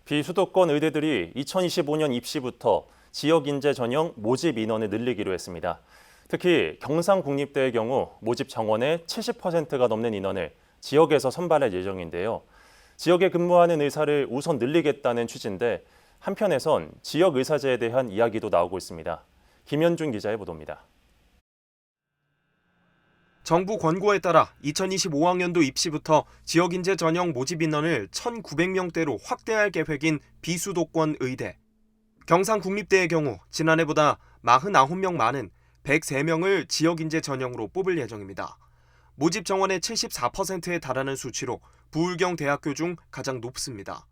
비수도권 의대들이 2025년 입시부터 지역인재 전형 모집 인원을 늘리기로 했습니다. 특히 경상국립대의 경우 모집 정원의 70%가 넘는 인원을 지역에서 선발할 예정인데요. 지역에 근무하는 의사를 우선 늘리겠다는 취지인데 한편에선 지역 의사제에 대한 이야기도 나오고 있습니다. 김현준 기자의 보도입니다. 정부 권고에 따라 2025학년도 입시부터 지역인재 전형 모집 인원을 1,900명대로 확대할 계획인 비수도권 의대. 경상국립대의 경우 지난해보다 49명 많은 103명을 지역인재 전형으로 뽑을 예정입니다. 모집 정원의 74%에 달하는 수치로 부울경 대학교 중 가장 높습니다.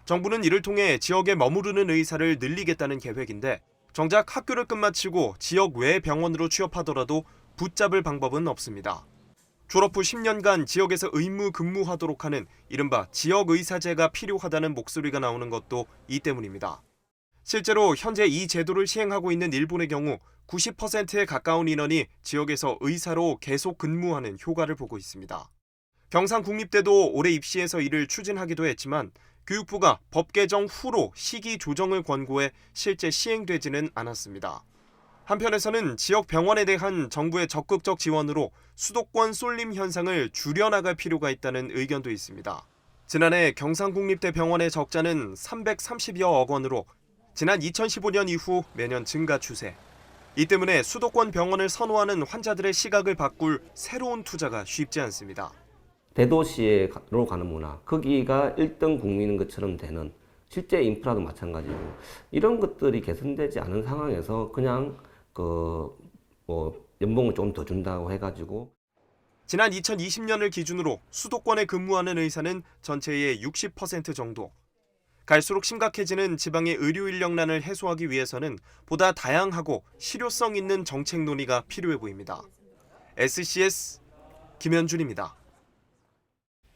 정부는 이를 통해 지역에 머무르는 의사를 늘리겠다는 계획인데 정작 학교를 끝마치고 지역 외 병원으로 취업하더라도 붙잡을 방법은 없습니다. 졸업 후 10년간 지역에서 의무 근무하도록 하는 이른바 지역의사제가 필요하다는 목소리가 나오는 것도 이 때문입니다. 실제로 현재 이 제도를 시행하고 있는 일본의 경우 90%에 가까운 인원이 지역에서 의사로 계속 근무하는 효과를 보고 있습니다. 경상국립대도 올해 입시에서 이를 추진하기도 했지만 교육부가 법 개정 후로 시기 조정을 권고해 실제 시행되지는 않았습니다. 한편에서는 지역 병원에 대한 정부의 적극적 지원으로 수도권 쏠림 현상을 줄여나갈 필요가 있다는 의견도 있습니다. 지난해 경상국립대 병원의 적자는 330여억 원으로 지난 2015년 이후 매년 증가 추세. 이 때문에 수도권 병원을 선호하는 환자들의 시각을 바꿀 새로운 투자가 쉽지 않습니다. 대도시로 가는 문화, 거기가 1등 국민인 것처럼 되는 실제 인프라도 마찬가지고 이런 것들이 개선되지 않은 상황에서 그냥 연봉을 좀 더 준다고 해가지고 지난 2020년을 기준으로 수도권에 근무하는 의사는 전체의 60% 정도. 갈수록 심각해지는 지방의 의료 인력난을 해소하기 위해서는 보다 다양하고 실효성 있는 정책 논의가 필요해 보입니다. SCS 김현준입니다.